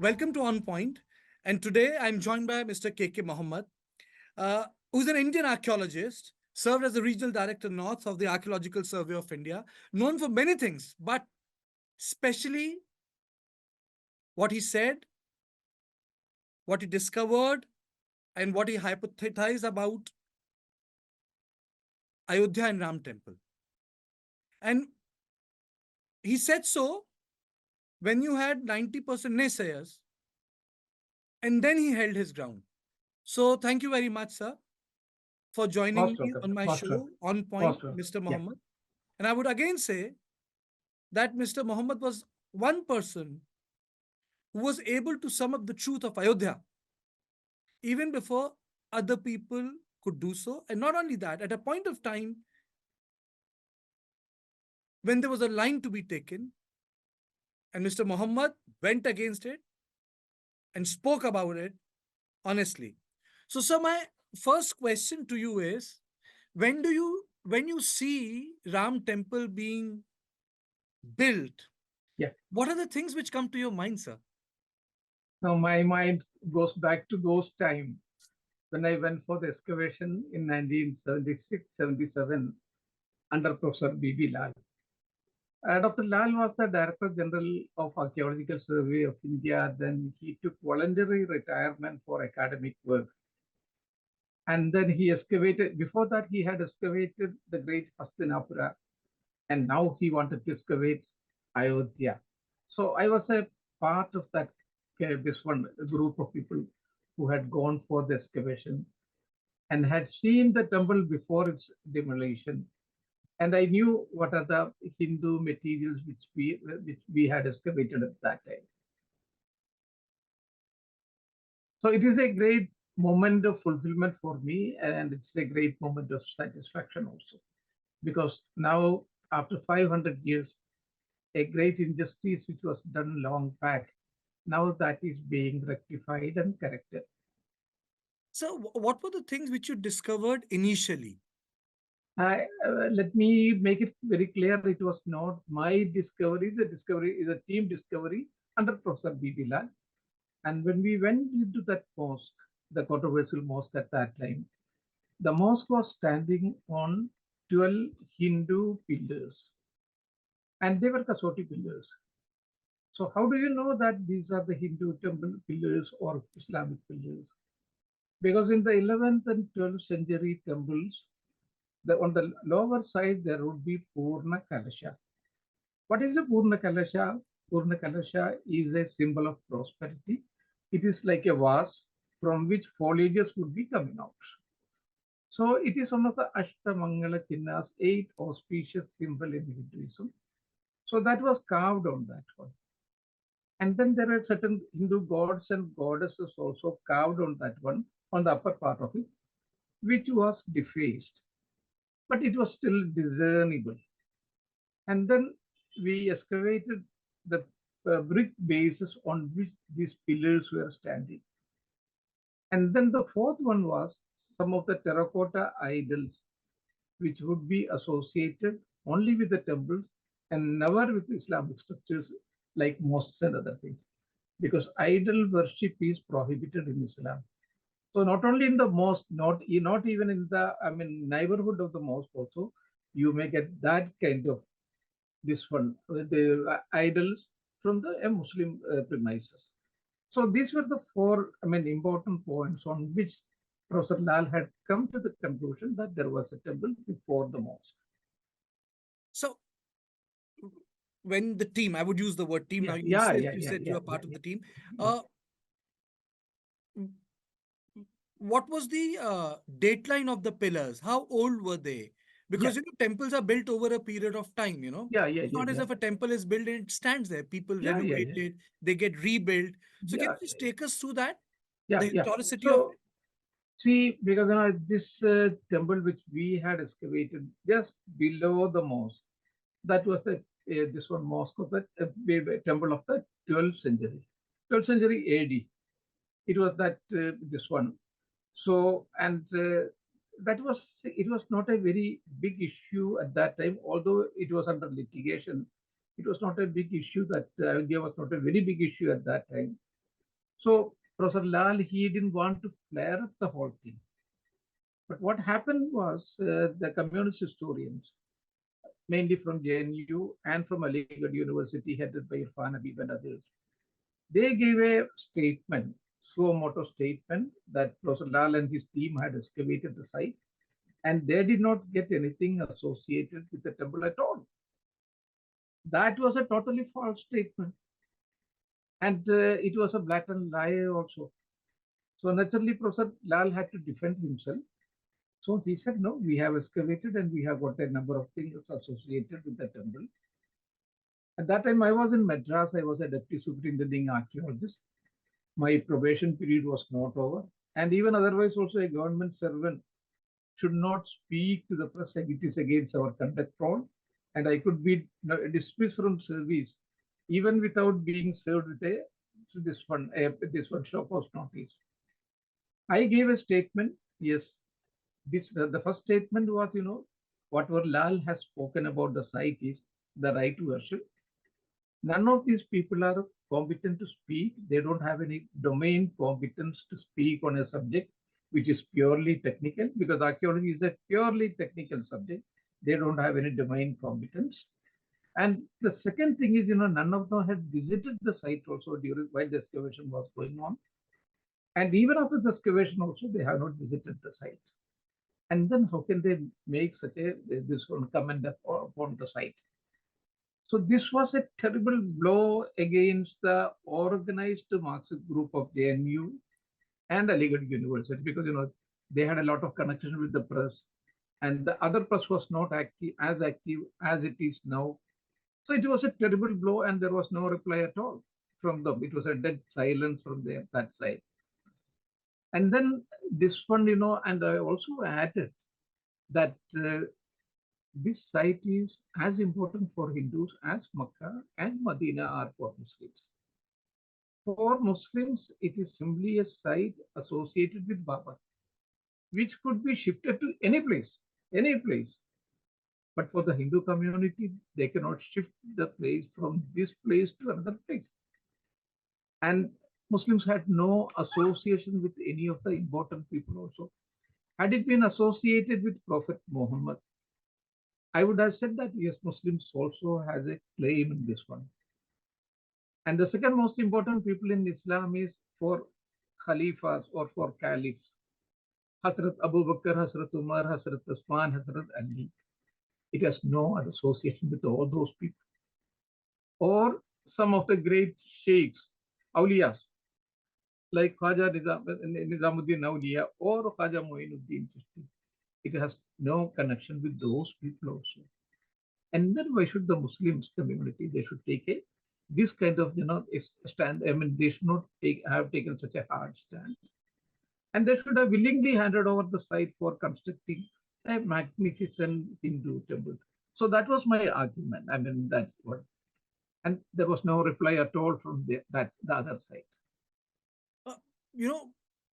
Welcome to On Point. And today I'm joined by Mr. KK Muhammed, who's an Indian archaeologist, served as the regional director north of the Archaeological Survey of India, known for many things, but especially what he said, what he discovered, and what he hypothesized about Ayodhya and Ram Temple. And he said so when you had 90% naysayers, and then he held his ground. So thank you very much, sir, for joining Most me welcome. on my Most welcome. show, On Point, Most welcome. Mr. Yeah. Muhammad. And I would again say that Mr. Muhammad was one person who was able to sum up the truth of Ayodhya even before other people could do so. And not only that, at a point of time when there was a line to be taken, and Mr. Muhammad went against it and spoke about it honestly. So, sir, my first question to you is when you see Ram temple being built, Yeah. what are the things which come to your mind, sir? Now my mind goes back to those times when I went for the excavation in 1976, 77 under Professor B.B. Lal. Dr. Lal was the Director General of Archaeological Survey of India. Then he took voluntary retirement for academic work. And then he excavated, before that he had excavated the great Hastinapura, and now he wanted to excavate Ayodhya. So I was a part of that this one group of people who had gone for the excavation and had seen the temple before its demolition. And I knew what are the Hindu materials which we had excavated at that time. So it is a great moment of fulfillment for me, and it's a great moment of satisfaction also, because now after 500 years, a great injustice which was done long back, now that is being rectified and corrected. So, what were the things which you discovered initially? Let me make it very clear, it was not my discovery. The discovery is a team discovery under Professor B.B. Lal. And when we went into that mosque, the controversial mosque at that time, the mosque was standing on 12 Hindu pillars, and they were Kasoti pillars. So how do you know that these are the Hindu temple pillars or Islamic pillars? Because in the 11th and 12th century temples, on the lower side there would be Purna Kalasha. What is a Purna Kalasha? Purna Kalasha is a symbol of prosperity. It is like a vase from which foliages would be coming out. So it is one of the Ashtamangala Chinnas, eight auspicious symbol in Hinduism. So that was carved on that one. And then there are certain Hindu gods and goddesses also carved on that one, on the upper part of it, which was defaced, but it was still discernible. And then we excavated the brick bases on which these pillars were standing. And then the fourth one was some of the terracotta idols, which would be associated only with the temples and never with Islamic structures like mosques and other things, because idol worship is prohibited in Islam. So not only in the mosque, not even in the neighborhood of the mosque also, you may get that kind of this one the idols from the Muslim premises. So these were the four important points on which Professor Lal had come to the conclusion that there was a temple before the mosque. So, when the team, I would use the word team now. Yeah, yeah, yeah, You yeah, said you yeah, are yeah, part of yeah. the team. Yeah. Uh, what was the dateline of the pillars? How old were they? Yeah, Because temples are built over a period of time. yeah, yeah, It's yeah, not as yeah, if a temple is built and it stands there. People yeah, yeah, renovate yeah, it, they get rebuilt. So can yeah, you just take us through that, yeah, the yeah. historicity of So see, because this temple which we had excavated just below the mosque, that was the this one mosque of the temple of the 12th century, 12th century AD. It was that this one. So and that was it was not a very big issue at that time, although it was under litigation. It was not a big issue that India was not a very big issue at that time. So Professor Lal, he didn't want to flare up the whole thing. But what happened was the communist historians, mainly from JNU and from Aligarh University, headed by Irfan Habib and others, they gave a statement, suo moto statement, that Professor Lal and his team had excavated the site and they did not get anything associated with the temple at all. That was a totally false statement. And it was a blatant lie also. So naturally, Professor Lal had to defend himself. So he said, no, we have excavated and we have got a number of things associated with the temple. At that time, I was in Madras. I was a deputy superintending archaeologist. My probation period was not over. And even otherwise, also a government servant should not speak to the press like it is against our conduct rule. And I could be dismissed from service even without being served with this one show cause notice. I gave a statement. Yes, this the first statement was, whatever Lal has spoken about the site is the right version. None of these people are competent to speak. They don't have any domain competence to speak on a subject which is purely technical, because archaeology is a purely technical subject. They don't have any domain competence. And the second thing is, none of them had visited the site also during while the excavation was going on. And even after the excavation also, they have not visited the site. And then how can they make such a this one comment upon the site? So this was a terrible blow against the organized Marxist group of JNU and Aligarh University, because they had a lot of connection with the press, and the other press was not active as it is now. So it was a terrible blow, and there was no reply at all from them. It was a dead silence from that side. And then this one, and I also added that this site is as important for Hindus as Makkah and Medina are for Muslims. For Muslims, it is simply a site associated with Baba, which could be shifted to any place, any place. But for the Hindu community, they cannot shift the place from this place to another place. And Muslims had no association with any of the important people also. Had it been associated with Prophet Muhammad, I would have said that yes, Muslims also has a claim in this one. And the second most important people in Islam is for Khalifas or for Caliphs. Hazrat Abu Bakr, Hazrat Umar, Hazrat Usman, Hazrat Ali. It has no association with all those people. Or some of the great sheikhs, awliyas, like Khwaja Nizamuddin Awliya or Khwaja Muinuddin Chishti. It has no connection with those people also. And then why should the Muslims community, they should take this kind of stand. I mean, they should not have taken such a hard stand, and they should have willingly handed over the site for constructing a magnificent Hindu temple. So that was my argument. I mean, that's what, and there was no reply at all from the other side. Uh, you know,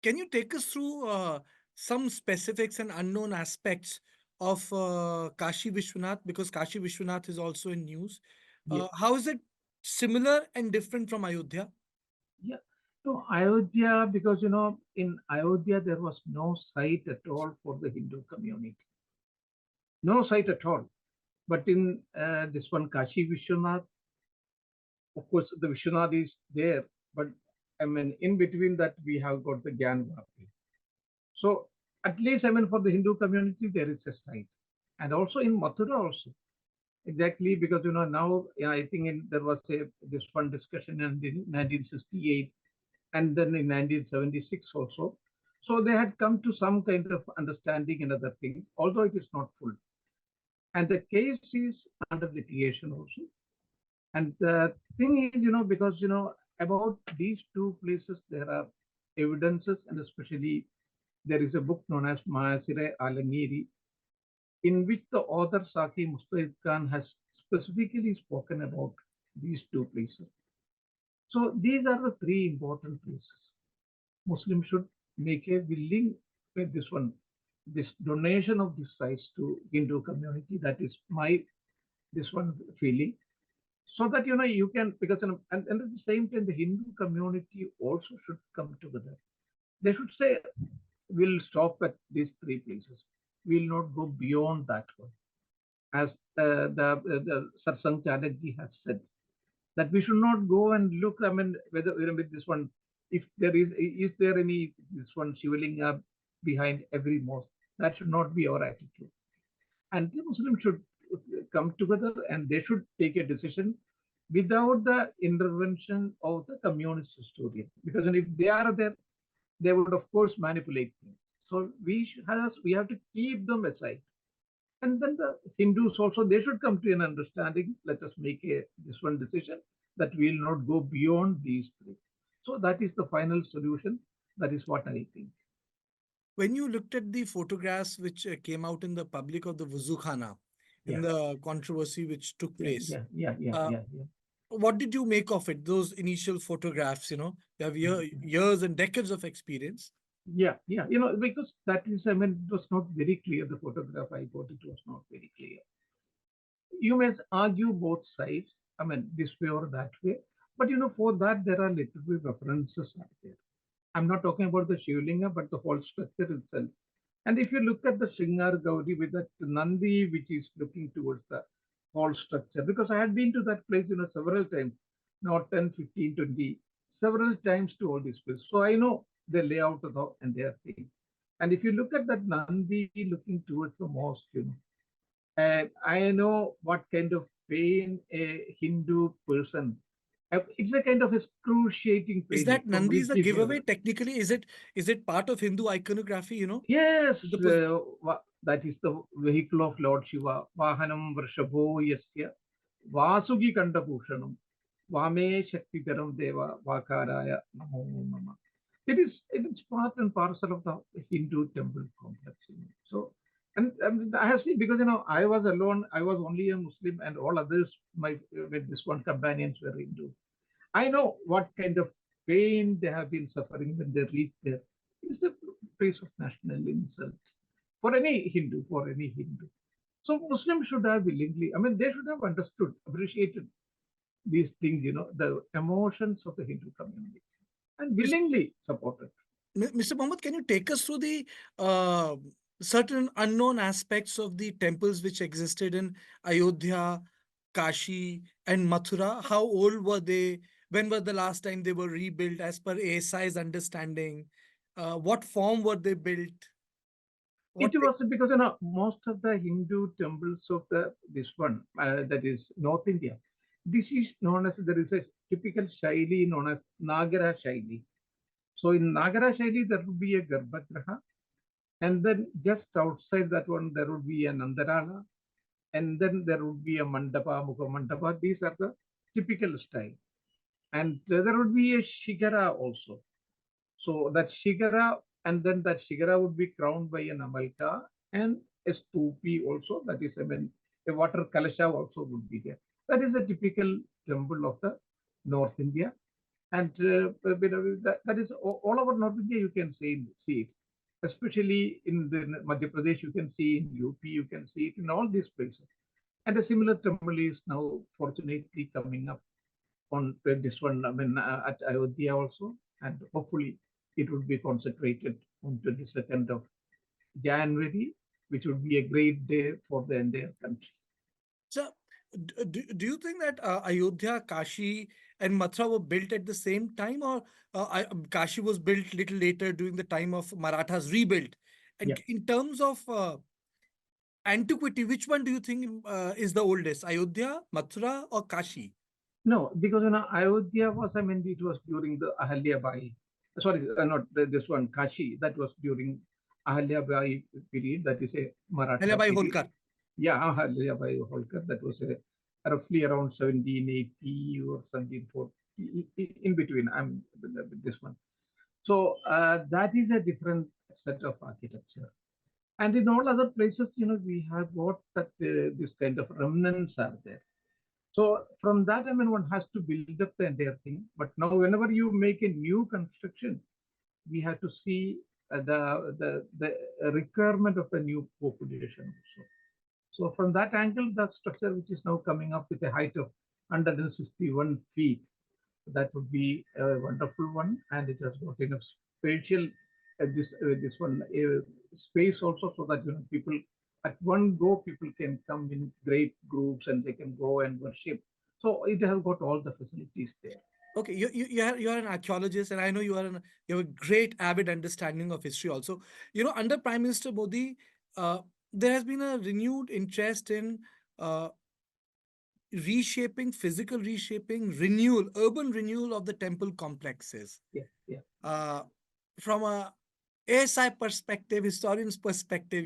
can you take us through some specifics and unknown aspects of Kashi Vishwanath? Because Kashi Vishwanath is also in news. Yes, How is it similar and different from Ayodhya? yeah. So Ayodhya, because in Ayodhya there was no site at all for the Hindu community, no site at all. But in this one Kashi Vishwanath, of course, the Vishwanath is there, but I mean, in between that, we have got the Gyan Vapi. So, at least, I mean, for the Hindu community, there is a site. And also in Mathura, also. Exactly, because, now I think there was this one discussion in 1968 and then in 1976 also. So, they had come to some kind of understanding and other things, although it is not full. And the case is under litigation also. And the thing is, because, about these two places, there are evidences, and especially there is a book known as Maasire Alangiri, in which the author Saki Mustahid Khan has specifically spoken about these two places. So these are the three important places. Muslims should make a willing this one, this donation of this sites to Hindu community. That is my this one feeling. so that you can, because and at the same time the Hindu community also should come together. They should say, we'll stop at these three places, we'll not go beyond that one, as the Satsang Chatterjee has said, that we should not go and look, I mean, whether with this one, if is there any this one Shivalinga behind every mosque, that should not be our attitude. And the Muslims should come together and they should take a decision without the intervention of the communist historian. Because if they are there, they would of course manipulate things. So we have to keep them aside. And then the Hindus also, they should come to an understanding. Let us make this one decision that we will not go beyond these three. So that is the final solution. That is what I think. When you looked at the photographs which came out in the public of the Wuzukhana, in Yeah, the controversy which took yeah, place, yeah, yeah, yeah, uh, yeah, yeah. what did you make of it? Those initial photographs, you have Mhm. years and decades of experience. Yeah, yeah. Because that is, I mean, it was not very clear. The photograph I got, it was not very clear. You may argue both sides, I mean, this way or that way. But for that, there are literary references out there. I'm not talking about the Shivlinga, but the whole structure itself. And if you look at the Sringar Gaudi with that Nandi, which is looking towards the whole structure, because I had been to that place, several times, not 10, 15, 20, several times to all these places. So I know the layout of the entire thing. And if you look at that Nandi looking towards the mosque, and I know what kind of pain a Hindu person. It's a kind of excruciating Is pain that from Nandi is a reaching. giveaway technically? Is it part of Hindu iconography? Yes, The pos- that is the vehicle of Lord Shiva. Vahanam Vrshabho Yasya Vasugi Kandabhushanam Vame Shaktitaram Deva Vakaraya Namo Nama. It is part and parcel of the Hindu temple complex. So, and I have seen, because I was alone. I was only a Muslim, and all others, my with this one companions were Hindu. I know what kind of pain they have been suffering when they reach there. It's a place of national insult for any Hindu, for any Hindu. So Muslims should have willingly, I mean, they should have understood, appreciated these things, the emotions of the Hindu community, and Mis- willingly supported. Mr. Mohammed, can you take us through the uh, certain unknown aspects of the temples which existed in Ayodhya, Kashi, and Mathura? How old were they? When was the last time they were rebuilt as per ASI's understanding? What form were they built? It What was because most of the Hindu temples of this one, that is North India, this is known as, there is a typical shaili known as Nagara shaili. So in Nagara shaili there would be a Garbhagraha, and then just outside that one there would be a Nandarala, and then there would be a Mandapa, Mukha Mandapa. These are the typical style, and there would be a Shigara also. So that Shigara, and then that Shigara would be crowned by an Amalka and a Stupi also. That is, I mean, a water Kalasha also would be there. That is a typical temple of the North India. And that is all over North India, you can see it. Especially in the Madhya Pradesh, you can see in UP, you can see it in all these places. And a similar temple is now fortunately coming up on this one, I mean, at Ayodhya also, and hopefully it would be consecrated on 22nd of January, which would be a great day for the entire country. So, do you think that Ayodhya, Kashi, and Mathura were built at the same time, or Kashi was built little later during the time of Marathas rebuilt? Yeah. And in terms of antiquity, which one do you think is the oldest, Ayodhya, Mathura, or Kashi? No, because Ayodhya was, I mean, it was during the Ahalya Bai. Sorry, not this one, Kashi. That was during Ahalya Bai period. That is a Maratha Ahilyabai period. Holkar. Yeah, Ahalya Bai Holkar. That was roughly around 1780 or 1740, in between. I'm with this one. So that is a different set of architecture. And in all other places, we have got that this kind of remnants are there. So from that, I mean, one has to build up the entire thing. But now, whenever you make a new construction, we have to see the requirement of the new population also. So from that angle, the structure which is now coming up with a height of 161 feet. That would be a wonderful one, and it has got enough spatial this one space also, so that people at one go people can come in great groups and they can go and worship. So it has got all the facilities there. Okay, you're an archaeologist, and I know you have a great avid understanding of history also. Under Prime Minister Modi, there has been a renewed interest in uh, physical reshaping, renewal, urban renewal of the temple complexes. Yeah, yeah, Uh, from a ASI perspective, historian's perspective,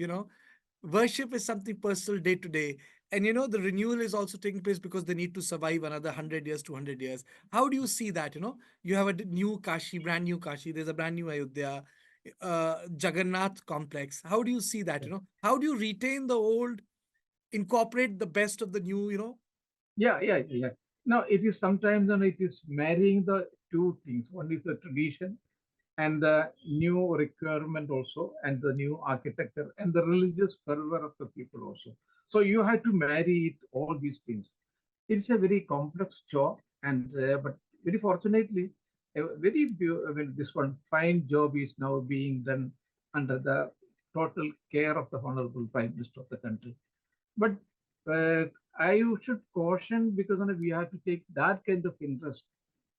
worship is something personal day to day. And the renewal is also taking place because they need to survive another 100 years, 200 years. How do you see that? You have a new Kashi, brand new Kashi, there's a brand new Ayodhya, Jagannath complex. How do you see that? yeah. How do you retain the old, incorporate the best of the new? Yeah, yeah, yeah. Now it is sometimes it is marrying the two things. One is the tradition and the new requirement also, and the new architecture and the religious fervor of the people also. So you have to marry it, all these things. It's a very complex job, and but very fortunately, I mean, this one fine job is now being done under the total care of the Honorable Prime Minister of the country. But uh, I should caution, because we have to take that kind of interest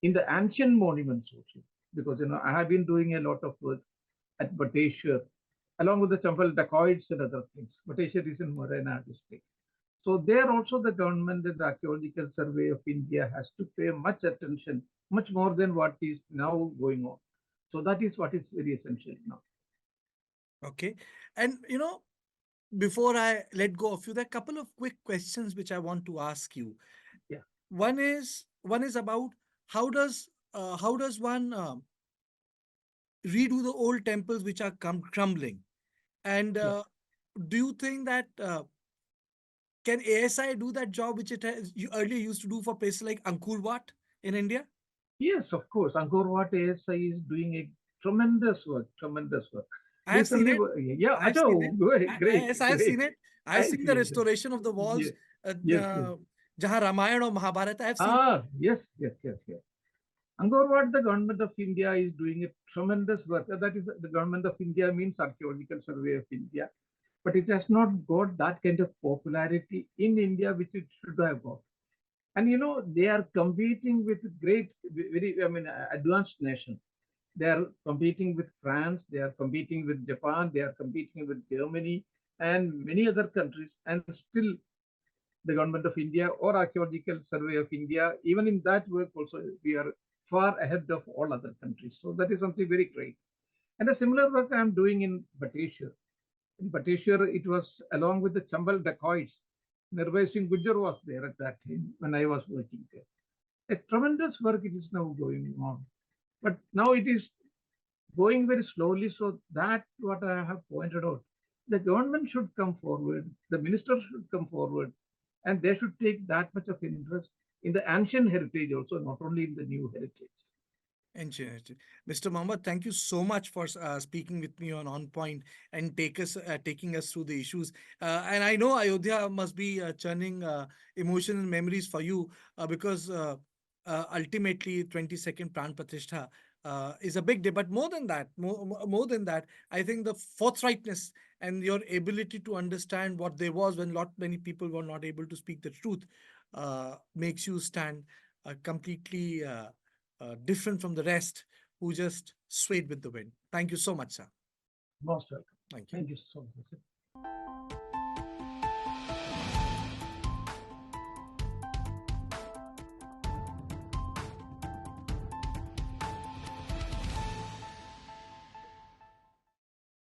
in the ancient monuments also, because I have been doing a lot of work at Bateshwar, along with the Champal dacoits and other things. Bateshwar is in Morena district. So there also the government and the Archaeological Survey of India has to pay much attention, much more than what is now going on. So that is what is very essential now. Okay. And before I let go of you, there are a couple of quick questions which I want to ask you. Yeah, One is about how does one redo the old temples which are crumbling? And yeah. do you think that can ASI do that job which it has you earlier used to do for places like Angkor Wat in India? Yes, of course. Angkor Wat ASI is doing a tremendous work, tremendous work. I have seen Recently, it. yeah, I have seen it. great, great, Yes, I have great. seen it. I've I seen the see it. restoration of the walls. Yes, Uh, yes, yes. uh, Jahan Ramayana or Mahabharata. I've seen. Yes, yes, yes, yes. Angkor Wat, the government of India is doing a tremendous work. That is, the government of India means Archaeological Survey of India, but it has not got that kind of popularity in India which it should have got. And they are competing with great, very, I mean, advanced nations. They are competing with France, they are competing with Japan, they are competing with Germany and many other countries. And still, the government of India or Archaeological Survey of India, even in that work also, we are far ahead of all other countries. So that is something very great. And a similar work I am doing in Bateshwar. In Bateshwar, it was along with the Chambal dacoits. Nirbhay Singh Gujjar was there at that time when I was working there. A tremendous work it is now going on. But now it is going very slowly. So that what I have pointed out. The government should come forward, the minister should come forward, and they should take that much of interest in the ancient heritage also, not only in the new heritage. Engineer. Mr. Mohammed, thank you so much for speaking with me on point and taking us through the issues. And I know Ayodhya must be churning emotional memories for you because ultimately 22nd Pran Pratishtha is a big day. But more than that, more than that, I think the forthrightness and your ability to understand what there was when lot many people were not able to speak the truth makes you stand completely. Different from the rest who just swayed with the wind. Thank you so much, sir. Most welcome. Thank you. Thank you so much.